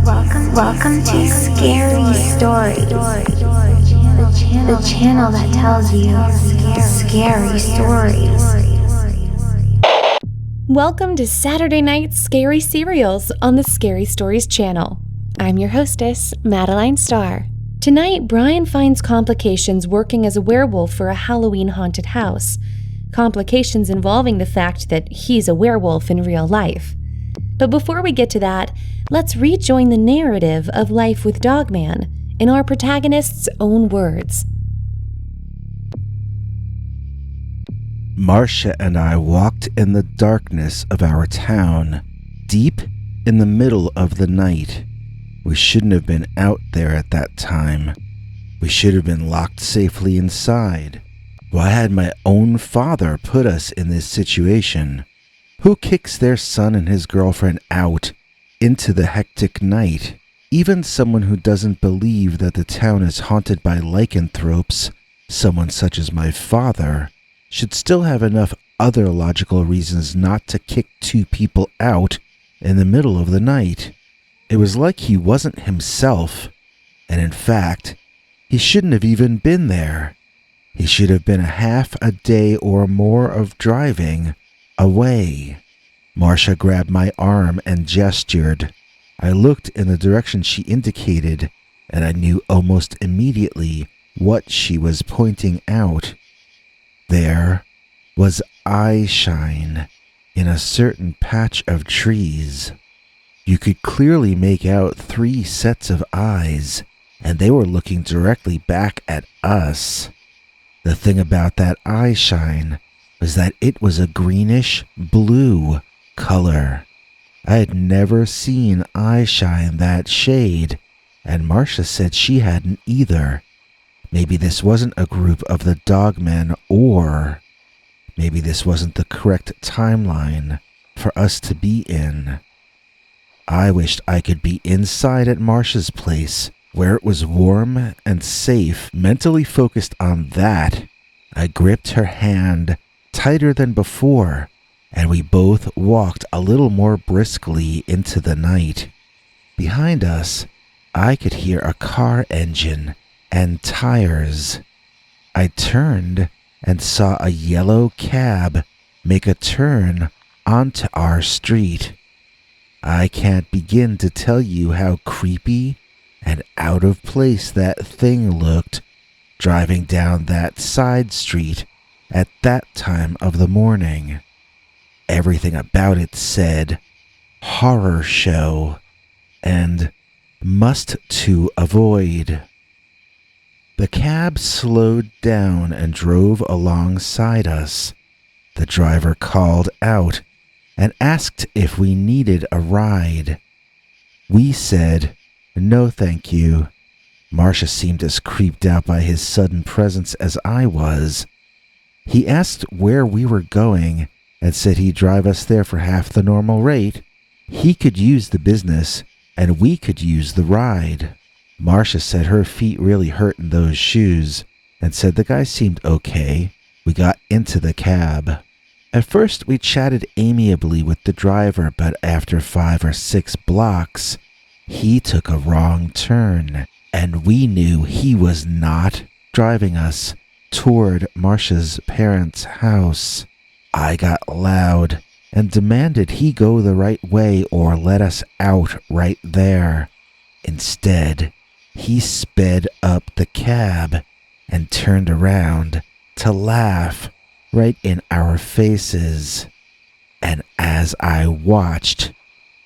Welcome to Scary Stories, the channel that tells you scary stories. Welcome to Saturday Night Scary Serials on the Scary Stories channel. I'm your hostess, Madeline Starr. Tonight, Bryan finds complications working as a werewolf for a Halloween haunted house. Complications involving the fact that he's a werewolf in real life. But before we get to that, let's rejoin the narrative of Life with Dogman in our protagonist's own words. Marcia and I walked in the darkness of our town, deep in the middle of the night. We shouldn't have been out there at that time. We should have been locked safely inside. Why had my own father put us in this situation? Who kicks their son and his girlfriend out into the hectic night? Even someone who doesn't believe that the town is haunted by lycanthropes, someone such as my father, should still have enough other logical reasons not to kick two people out in the middle of the night. It was like he wasn't himself, and in fact, he shouldn't have even been there. He should have been a half a day or more of driving away. Marcia grabbed my arm and gestured. I looked in the direction she indicated, and I knew almost immediately what she was pointing out. There was eye shine in a certain patch of trees. You could clearly make out 3 sets of eyes, and they were looking directly back at us. The thing about that eye shine was that it was a greenish blue color. I had never seen eye shine that shade, and Marcia said she hadn't either. Maybe this wasn't a group of the Dogmen, or maybe this wasn't the correct timeline for us to be in. I wished I could be inside at Marcia's place, where it was warm and safe. Mentally focused on that, I gripped her hand tighter than before, and we both walked a little more briskly into the night. Behind us, I could hear a car engine and tires. I turned and saw a yellow cab make a turn onto our street. I can't begin to tell you how creepy and out of place that thing looked, driving down that side street at that time of the morning. Everything about it said horror show and must to avoid. The cab slowed down and drove alongside us. The driver called out and asked if we needed a ride. We said, "No, thank you." Marcia seemed as creeped out by his sudden presence as I was. He asked where we were going and said he'd drive us there for half the normal rate. He could use the business, and we could use the ride. Marcia said her feet really hurt in those shoes, and said the guy seemed okay. We got into the cab. At first, we chatted amiably with the driver, but after 5 or 6 blocks, he took a wrong turn, and we knew he was not driving us toward Marcia's parents' house. I got loud and demanded he go the right way or let us out right there. Instead, he sped up the cab and turned around to laugh right in our faces. And as I watched,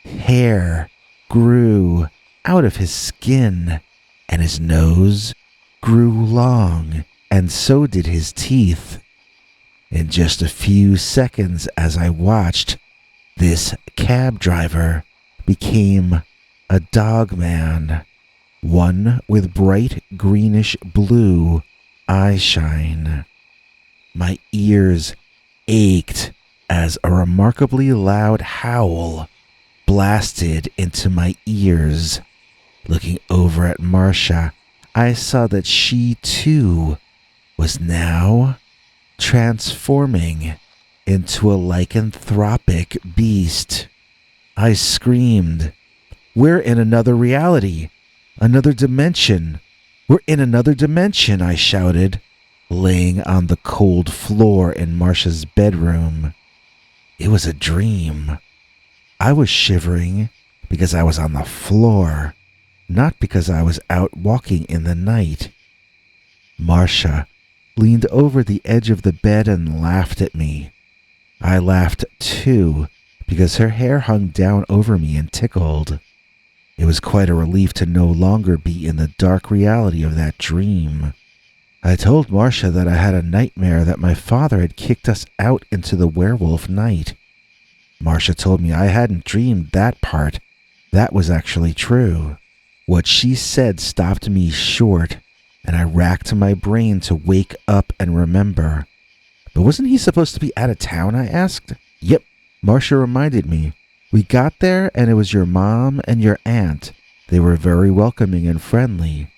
hair grew out of his skin, and his nose grew long, and so did his teeth. In just a few seconds as I watched, this cab driver became a Dogman, one with bright greenish blue eye shine. My ears ached as a remarkably loud howl blasted into my ears. Looking over at Marcia, I saw that she too was now transforming into a lycanthropic beast. I screamed, We're in another reality, another dimension. We're in another dimension, I shouted, laying on the cold floor in Marcia's bedroom. It was a dream. I was shivering because I was on the floor, not because I was out walking in the night. Marcia leaned over the edge of the bed and laughed at me. I laughed too, because her hair hung down over me and tickled. It was quite a relief to no longer be in the dark reality of that dream. I told Marcia that I had a nightmare that my father had kicked us out into the werewolf night. Marcia told me I hadn't dreamed that part. That was actually true. What she said stopped me short, and I racked my brain to wake up and remember. But wasn't he supposed to be out of town, I asked? Yep, Marcia reminded me. We got there and it was your mom and your aunt. They were very welcoming and friendly.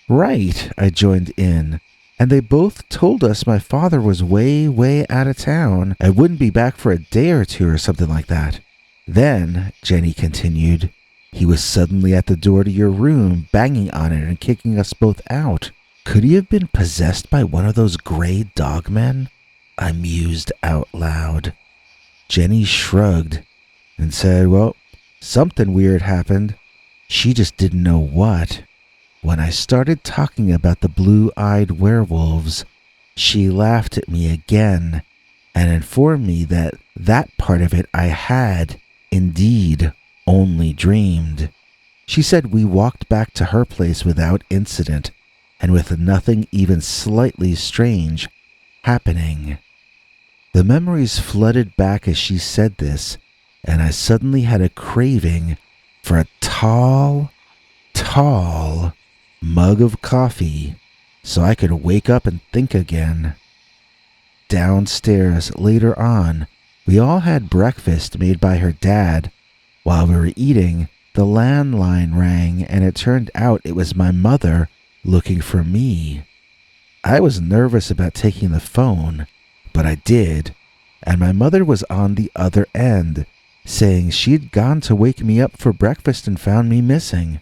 Right, I joined in. And they both told us my father was way out of town and wouldn't be back for a day or two or something like that. Then, Jenny continued, he was suddenly at the door to your room, banging on it and kicking us both out. Could he have been possessed by one of those gray dogmen? I mused out loud. Jenny shrugged and said, well, something weird happened. She just didn't know what. When I started talking about the blue-eyed werewolves, she laughed at me again and informed me that that part of it I had, indeed, only dreamed. She said we walked back to her place without incident and with nothing even slightly strange happening. The memories flooded back as she said this, and I suddenly had a craving for a tall mug of coffee so I could wake up and think again. Downstairs, later on, we all had breakfast made by her dad. While we were eating, the landline rang, and it turned out it was my mother looking for me. I was nervous about taking the phone, but I did, and my mother was on the other end, saying she'd gone to wake me up for breakfast and found me missing.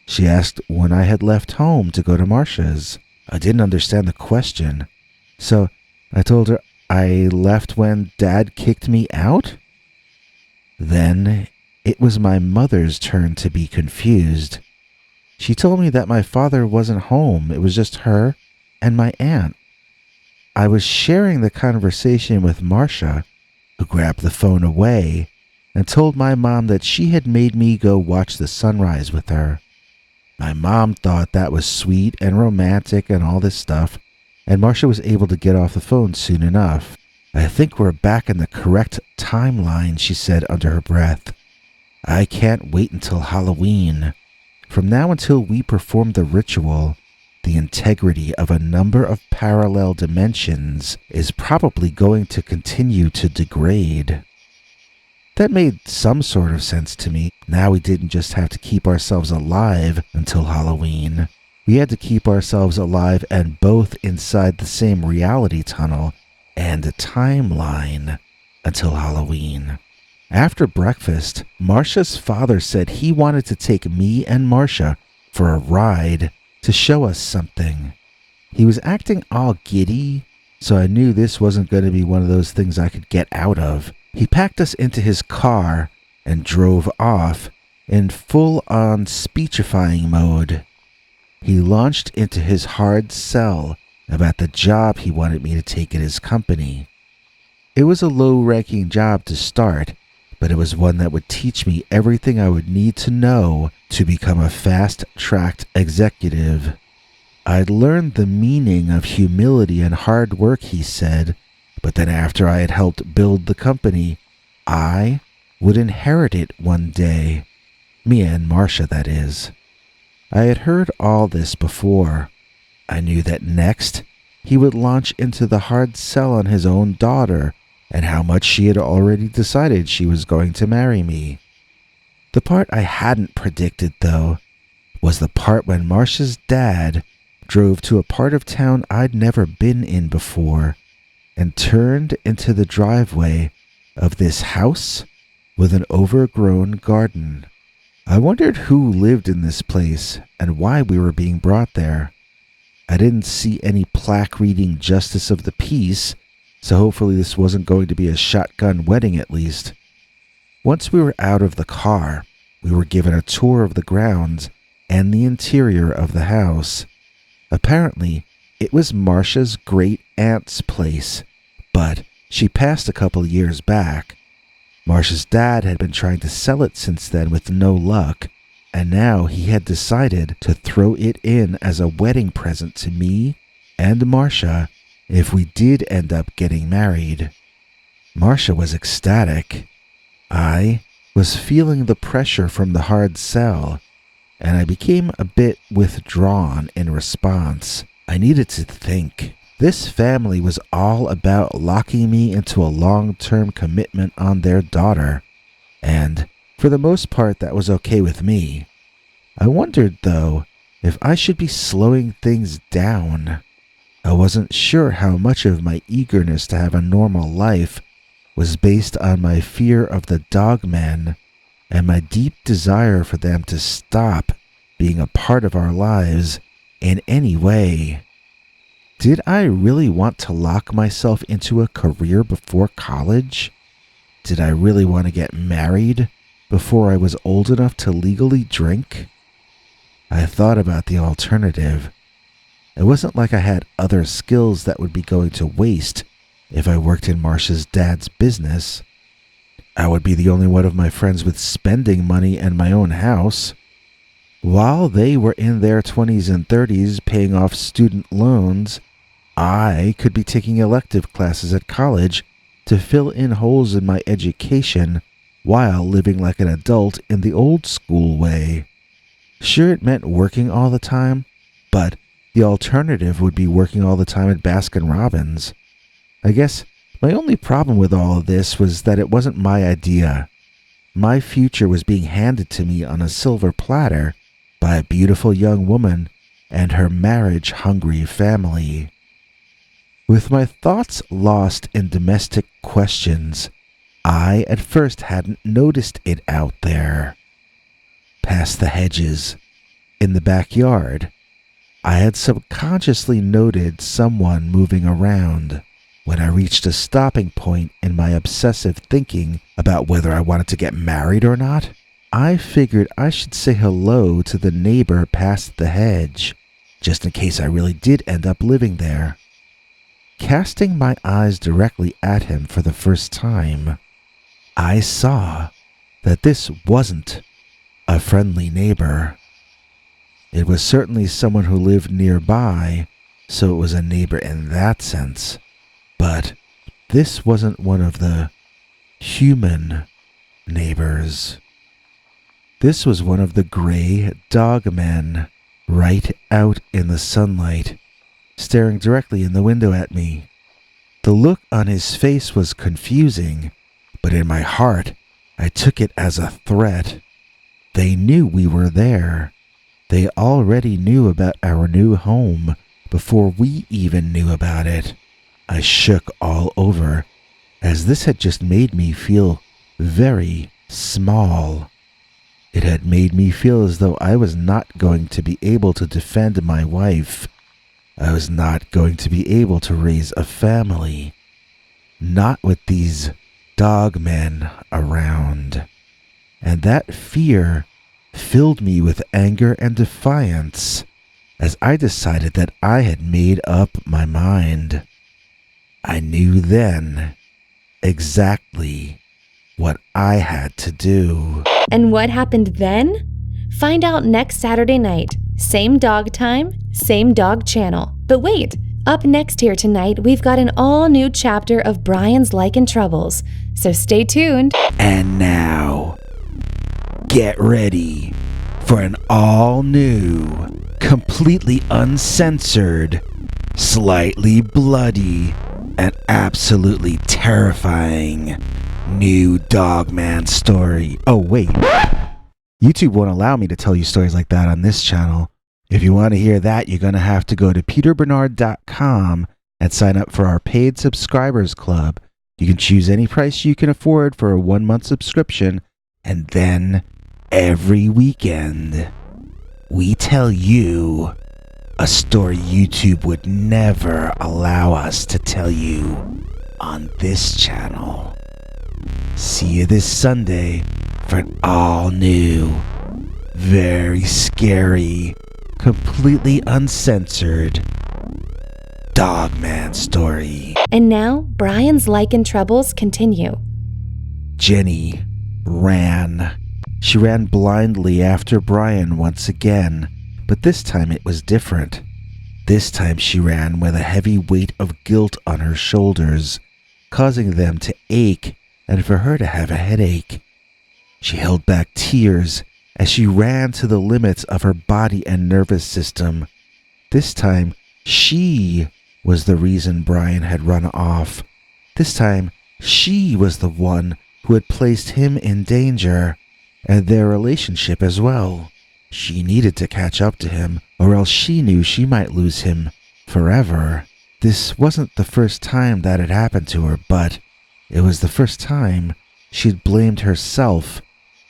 She asked when I had left home to go to Marcia's. I didn't understand the question, so I told her I left when Dad kicked me out. Then it was my mother's turn to be confused. She told me that my father wasn't home. It was just her and my aunt. I was sharing the conversation with Marcia, who grabbed the phone away and told my mom that she had made me go watch the sunrise with her. My mom thought that was sweet and romantic and all this stuff, and Marcia was able to get off the phone soon enough. I think we're back in the correct timeline, she said under her breath. I can't wait until Halloween. From now until we perform the ritual, the integrity of a number of parallel dimensions is probably going to continue to degrade. That made some sort of sense to me. Now we didn't just have to keep ourselves alive until Halloween. We had to keep ourselves alive and both inside the same reality tunnel and a timeline until Halloween. After breakfast, Marcia's father said he wanted to take me and Marcia for a ride to show us something. He was acting all giddy, so I knew this wasn't going to be one of those things I could get out of. He packed us into his car and drove off in full-on speechifying mode. He launched into his hard sell about the job he wanted me to take at his company. It was a low-ranking job to start, but it was one that would teach me everything I would need to know to become a fast-tracked executive. I'd learned the meaning of humility and hard work, he said, but then after I had helped build the company, I would inherit it one day. Me and Marcia, that is. I had heard all this before. I knew that next, he would launch into the hard sell on his own daughter and how much she had already decided she was going to marry me. The part I hadn't predicted, though, was the part when Marcia's dad drove to a part of town I'd never been in before and turned into the driveway of this house with an overgrown garden. I wondered who lived in this place and why we were being brought there. I didn't see any plaque reading Justice of the Peace, so hopefully this wasn't going to be a shotgun wedding at least. Once we were out of the car, we were given a tour of the grounds and the interior of the house. Apparently, it was Marcia's great-aunt's place, but she passed a couple years back. Marcia's dad had been trying to sell it since then with no luck, and now he had decided to throw it in as a wedding present to me and Marcia if we did end up getting married. Marcia was ecstatic. I was feeling the pressure from the hard sell, and I became a bit withdrawn in response. I needed to think. This family was all about locking me into a long-term commitment on their daughter, and for the most part that was okay with me. I wondered, though, if I should be slowing things down. I wasn't sure how much of my eagerness to have a normal life was based on my fear of the Dogman and my deep desire for them to stop being a part of our lives in any way. Did I really want to lock myself into a career before college? Did I really want to get married before I was old enough to legally drink? I thought about the alternative. It wasn't like I had other skills that would be going to waste if I worked in Marcia's dad's business. I would be the only one of my friends with spending money and my own house. While they were in their 20s and 30s paying off student loans, I could be taking elective classes at college to fill in holes in my education while living like an adult in the old school way. Sure, it meant working all the time, but the alternative would be working all the time at Baskin-Robbins. I guess my only problem with all of this was that it wasn't my idea. My future was being handed to me on a silver platter by a beautiful young woman and her marriage-hungry family. With my thoughts lost in domestic questions, I at first hadn't noticed it out there. Past the hedges, in the backyard, I had subconsciously noted someone moving around. When I reached a stopping point in my obsessive thinking about whether I wanted to get married or not, I figured I should say hello to the neighbor past the hedge, just in case I really did end up living there. Casting my eyes directly at him for the first time, I saw that this wasn't a friendly neighbor. It was certainly someone who lived nearby, so it was a neighbor in that sense. But this wasn't one of the human neighbors. This was one of the gray Dogmen, right out in the sunlight, staring directly in the window at me. The look on his face was confusing, but in my heart, I took it as a threat. They knew we were there. They already knew about our new home before we even knew about it. I shook all over, as this had just made me feel very small. It had made me feel as though I was not going to be able to defend my wife. I was not going to be able to raise a family. Not with these Dogmen around. And that fear filled me with anger and defiance as I decided that I had made up my mind. I knew then exactly what I had to do. And what happened then? Find out next Saturday night. Same dog time, same dog channel. But wait, up next here tonight, we've got an all-new chapter of Bryan's Lycan troubles. So stay tuned. And now, get ready for an all-new, completely uncensored, slightly bloody, and absolutely terrifying new Dogman story. Oh, wait. YouTube won't allow me to tell you stories like that on this channel. If you want to hear that, you're going to have to go to peterbernard.com and sign up for our paid subscribers club. You can choose any price you can afford for a 1-month subscription, and then Every weekend, we tell you a story YouTube would never allow us to tell you on this channel. See you this Sunday for an all-new, very scary, completely uncensored Dogman story. And now, Bryan's Lycan troubles continue. Jenny ran. She ran blindly after Bryan once again, but this time it was different. This time she ran with a heavy weight of guilt on her shoulders, causing them to ache and for her to have a headache. She held back tears as she ran to the limits of her body and nervous system. This time, she was the reason Bryan had run off. This time, she was the one who had placed him in danger, and their relationship as well. She needed to catch up to him, or else she knew she might lose him forever. This wasn't the first time that had happened to her, but it was the first time she'd blamed herself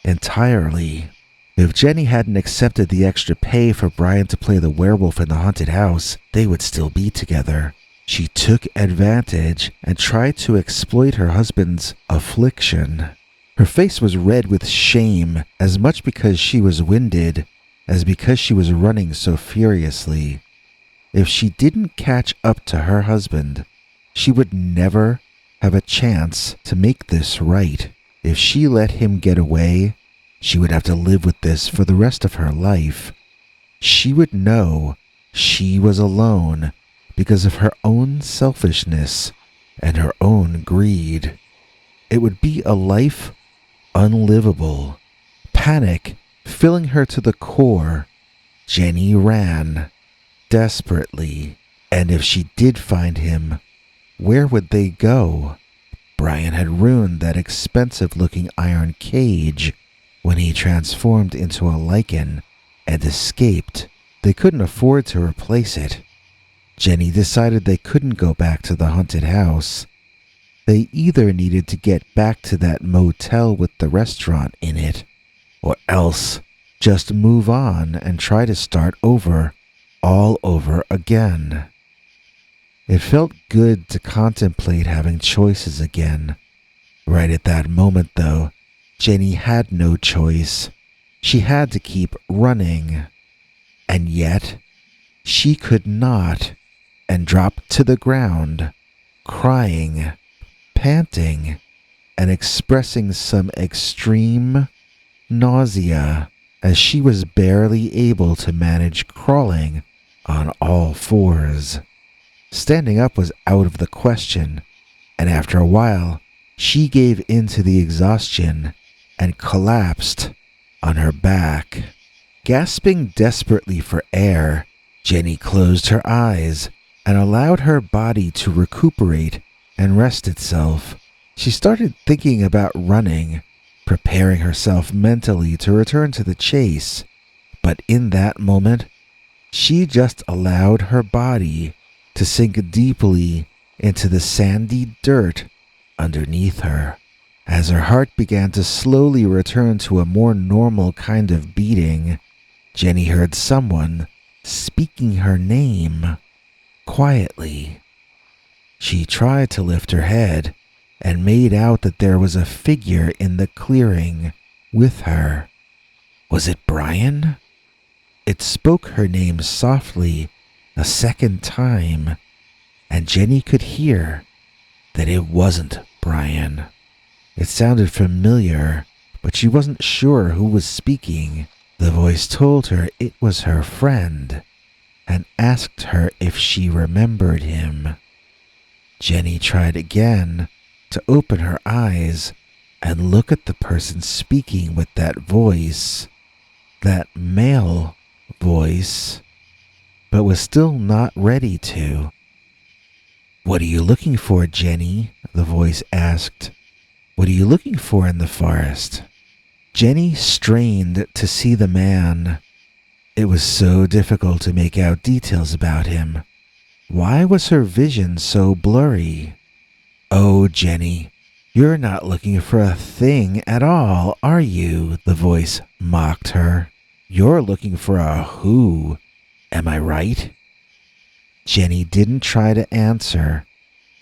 entirely. If Jenny hadn't accepted the extra pay for Bryan to play the werewolf in the haunted house, they would still be together. She took advantage and tried to exploit her husband's affliction. Her face was red with shame, as much because she was winded as because she was running so furiously. If she didn't catch up to her husband, she would never have a chance to make this right. If she let him get away, she would have to live with this for the rest of her life. She would know she was alone because of her own selfishness and her own greed. It would be a life unlivable. Panic filling her to the core, Jenny ran desperately. And if she did find him, where would they go? Bryan had ruined that expensive-looking iron cage when he transformed into a Lycan and escaped. They couldn't afford to replace it. Jenny decided they couldn't go back to the haunted house. They either needed to get back to that motel with the restaurant in it, or else just move on and try to start over, all over again. It felt good to contemplate having choices again. Right at that moment, though, Jenny had no choice. She had to keep running. And yet, she could not, and dropped to the ground, crying, panting, and expressing some extreme nausea as she was barely able to manage crawling on all fours. Standing up was out of the question, and after a while, she gave in to the exhaustion and collapsed on her back. Gasping desperately for air, Jenny closed her eyes and allowed her body to recuperate and rest itself. She started thinking about running, preparing herself mentally to return to the chase. But in that moment, she just allowed her body to sink deeply into the sandy dirt underneath her. As her heart began to slowly return to a more normal kind of beating, Jenny heard someone speaking her name quietly. She tried to lift her head and made out that there was a figure in the clearing with her. Was it Bryan? It spoke her name softly a second time, and Jenny could hear that it wasn't Bryan. It sounded familiar, but she wasn't sure who was speaking. The voice told her it was her friend and asked her if she remembered him. Jenny tried again to open her eyes and look at the person speaking with that voice, that male voice, but was still not ready to. "What are you looking for, Jenny?" the voice asked. "What are you looking for in the forest?" Jenny strained to see the man. It was so difficult to make out details about him. Why was her vision so blurry? "Oh, Jenny, You're not looking for a thing at all, are you? The voice mocked her. You're looking for a who, am I right? Jenny didn't try to answer.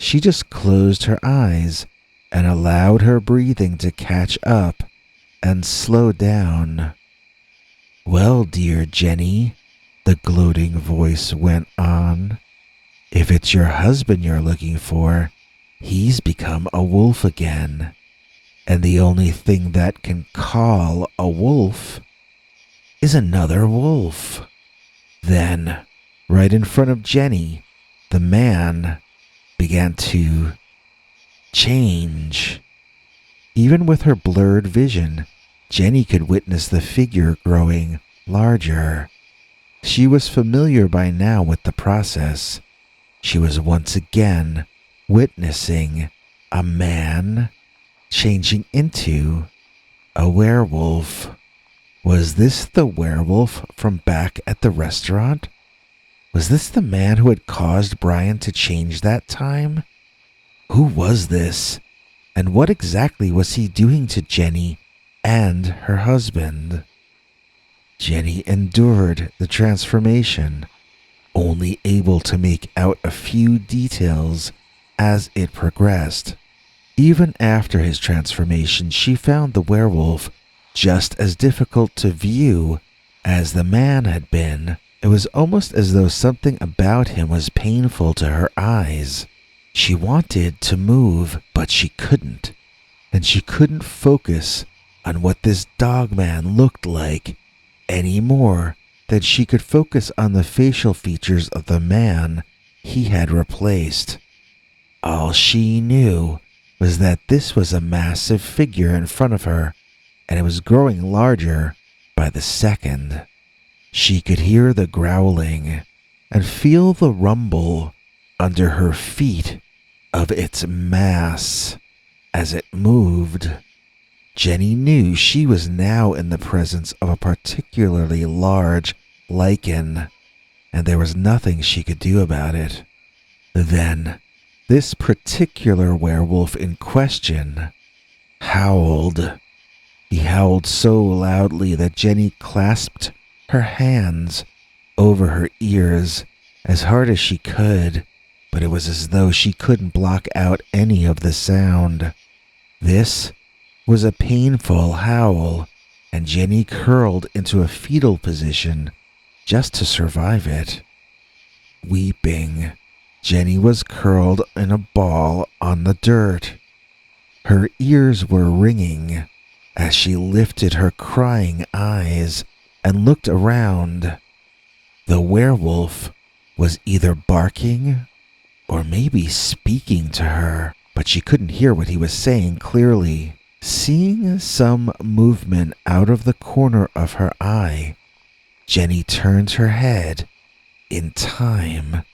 She just closed her eyes and allowed her breathing to catch up and slow down. Well, dear Jenny, the gloating voice went on, if it's your husband you're looking for, he's become a wolf again. And the only thing that can call a wolf is another wolf. Then, right in front of Jenny, the man began to change. Even with her blurred vision, Jenny could witness the figure growing larger. She was familiar by now with the process. She was once again witnessing a man changing into a werewolf. Was this the werewolf from back at the restaurant? Was this the man who had caused Bryan to change that time? Who was this? And what exactly was he doing to Jenny and her husband? Jenny endured the transformation, only able to make out a few details as it progressed. Even after his transformation, she found the werewolf just as difficult to view as the man had been. It was almost as though something about him was painful to her eyes. She wanted to move, but she couldn't. And she couldn't focus on what this Dogman looked like any more than she could focus on the facial features of the man he had replaced. All she knew was that this was a massive figure in front of her, and it was growing larger by the second. She could hear the growling and feel the rumble under her feet of its mass as it moved. Jenny knew she was now in the presence of a particularly large Lycan, and there was nothing she could do about it. Then, this particular werewolf in question howled. He howled so loudly that Jenny clasped her hands over her ears as hard as she could, but it was as though she couldn't block out any of the sound. This was a painful howl, and Jenny curled into a fetal position just to survive it. Weeping, Jenny was curled in a ball on the dirt. Her ears were ringing as she lifted her crying eyes and looked around. The werewolf was either barking or maybe speaking to her, but she couldn't hear what he was saying clearly. Seeing some movement out of the corner of her eye, Jenny turned her head in time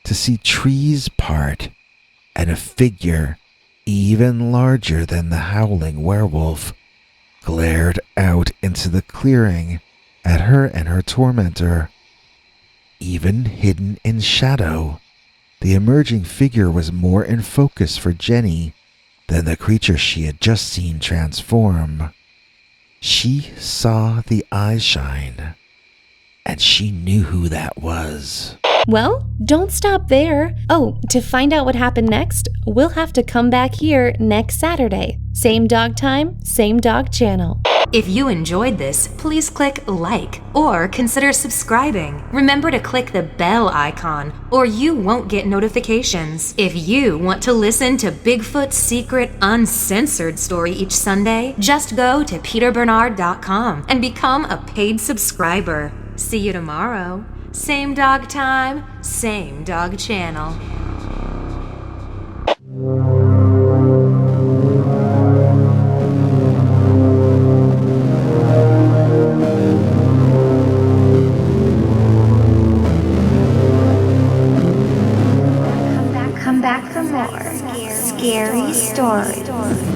to see trees part and a figure even larger than the howling werewolf glared out into the clearing at her and her tormentor. Even hidden in shadow, the emerging figure was more in focus for Jenny than the creature she had just seen transform. She saw the eye shine, and she knew who that was. Well, don't stop there. Oh, to find out what happened next, we'll have to come back here next Saturday. Same dog time, same dog channel. If you enjoyed this, please click like or consider subscribing. Remember to click the bell icon or you won't get notifications. If you want to listen to Bigfoot's secret uncensored story each Sunday, just go to peterbernard.com and become a paid subscriber. See you tomorrow. Same dog time, same dog channel. Come back for more scary stories.